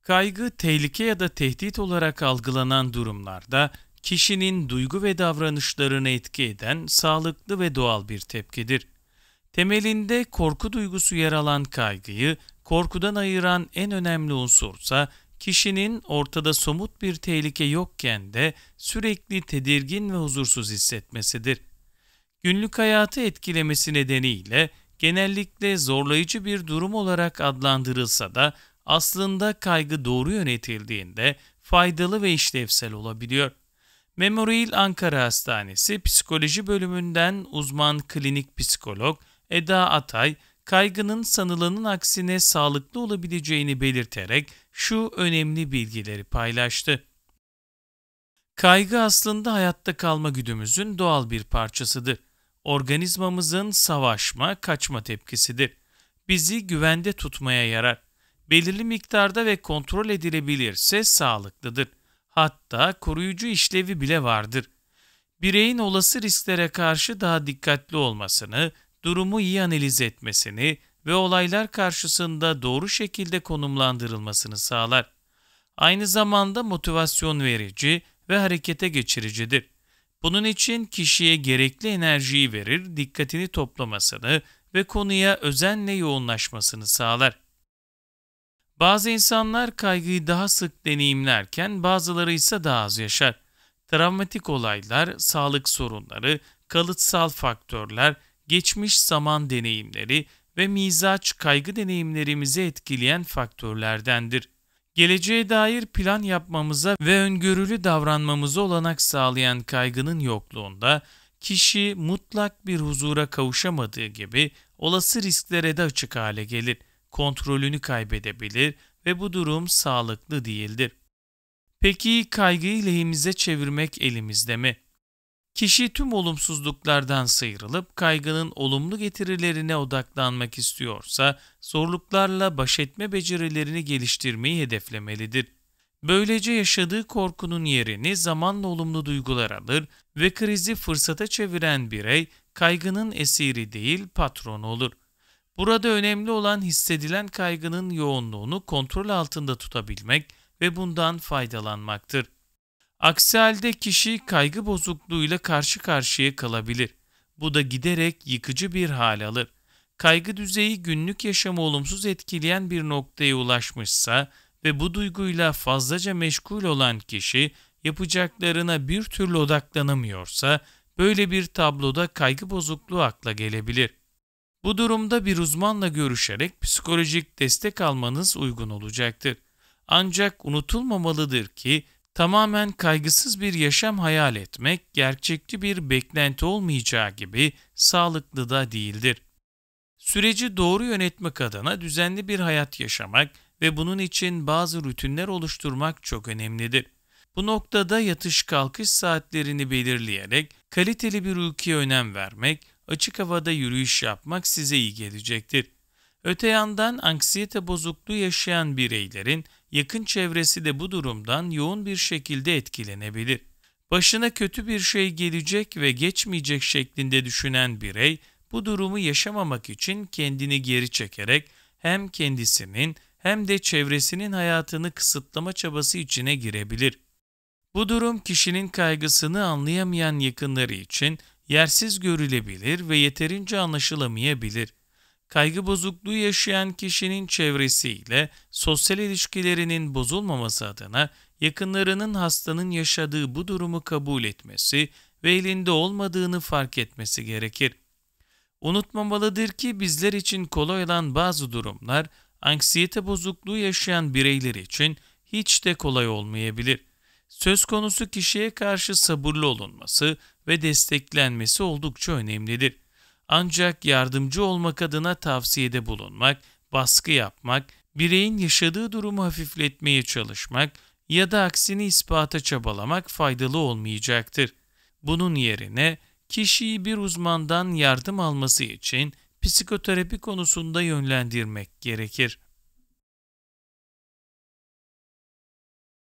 Kaygı, tehlike ya da tehdit olarak algılanan durumlarda kişinin duygu ve davranışlarını etki eden sağlıklı ve doğal bir tepkidir. Temelinde korku duygusu yer alan kaygıyı korkudan ayıran en önemli unsursa kişinin ortada somut bir tehlike yokken de sürekli tedirgin ve huzursuz hissetmesidir. Günlük hayatı etkilemesi nedeniyle genellikle zorlayıcı bir durum olarak adlandırılsa da aslında kaygı doğru yönetildiğinde faydalı ve işlevsel olabiliyor. Memorial Ankara Hastanesi Psikoloji Bölümünden uzman klinik psikolog Eda Atay, kaygının sanılanın aksine sağlıklı olabileceğini belirterek şu önemli bilgileri paylaştı. Kaygı aslında hayatta kalma güdümüzün doğal bir parçasıdır. Organizmamızın savaşma, kaçma tepkisidir. Bizi güvende tutmaya yarar. Belirli miktarda ve kontrol edilebilirse sağlıklıdır. Hatta koruyucu işlevi bile vardır. Bireyin olası risklere karşı daha dikkatli olmasını, durumu iyi analiz etmesini ve olaylar karşısında doğru şekilde konumlandırılmasını sağlar. Aynı zamanda motivasyon verici ve harekete geçiricidir. Bunun için kişiye gerekli enerjiyi verir, dikkatini toplamasını ve konuya özenle yoğunlaşmasını sağlar. Bazı insanlar kaygıyı daha sık deneyimlerken bazıları ise daha az yaşar. Travmatik olaylar, sağlık sorunları, kalıtsal faktörler, geçmiş zaman deneyimleri ve mizaç kaygı deneyimlerimizi etkileyen faktörlerdendir. Geleceğe dair plan yapmamıza ve öngörülü davranmamıza olanak sağlayan kaygının yokluğunda kişi mutlak bir huzura kavuşamadığı gibi olası risklere de açık hale gelir, kontrolünü kaybedebilir ve bu durum sağlıklı değildir. Peki kaygıyı lehimize çevirmek elimizde mi? Kişi tüm olumsuzluklardan sıyrılıp kaygının olumlu getirilerine odaklanmak istiyorsa zorluklarla baş etme becerilerini geliştirmeyi hedeflemelidir. Böylece yaşadığı korkunun yerini zamanla olumlu duygular alır ve krizi fırsata çeviren birey kaygının esiri değil patronu olur. Burada önemli olan hissedilen kaygının yoğunluğunu kontrol altında tutabilmek ve bundan faydalanmaktır. Aksi halde kişi kaygı bozukluğuyla karşı karşıya kalabilir. Bu da giderek yıkıcı bir hal alır. Kaygı düzeyi günlük yaşamı olumsuz etkileyen bir noktaya ulaşmışsa ve bu duyguyla fazlaca meşgul olan kişi yapacaklarına bir türlü odaklanamıyorsa böyle bir tabloda kaygı bozukluğu akla gelebilir. Bu durumda bir uzmanla görüşerek psikolojik destek almanız uygun olacaktır. Ancak unutulmamalıdır ki tamamen kaygısız bir yaşam hayal etmek gerçekçi bir beklenti olmayacağı gibi sağlıklı da değildir. Süreci doğru yönetmek adına düzenli bir hayat yaşamak ve bunun için bazı rutinler oluşturmak çok önemlidir. Bu noktada yatış kalkış saatlerini belirleyerek kaliteli bir uykuya önem vermek, açık havada yürüyüş yapmak size iyi gelecektir. Öte yandan anksiyete bozukluğu yaşayan bireylerin yakın çevresi de bu durumdan yoğun bir şekilde etkilenebilir. Başına kötü bir şey gelecek ve geçmeyecek şeklinde düşünen birey bu durumu yaşamamak için kendini geri çekerek hem kendisinin hem de çevresinin hayatını kısıtlama çabası içine girebilir. Bu durum kişinin kaygısını anlayamayan yakınları için yersiz görülebilir ve yeterince anlaşılamayabilir. Kaygı bozukluğu yaşayan kişinin çevresiyle sosyal ilişkilerinin bozulmaması adına yakınlarının hastanın yaşadığı bu durumu kabul etmesi ve elinde olmadığını fark etmesi gerekir. Unutmamalıdır ki bizler için kolay olan bazı durumlar anksiyete bozukluğu yaşayan bireyler için hiç de kolay olmayabilir. Söz konusu kişiye karşı sabırlı olunması ve desteklenmesi oldukça önemlidir. Ancak yardımcı olmak adına tavsiyede bulunmak, baskı yapmak, bireyin yaşadığı durumu hafifletmeye çalışmak ya da aksini ispata çabalamak faydalı olmayacaktır. Bunun yerine kişiyi bir uzmandan yardım alması için psikoterapi konusunda yönlendirmek gerekir.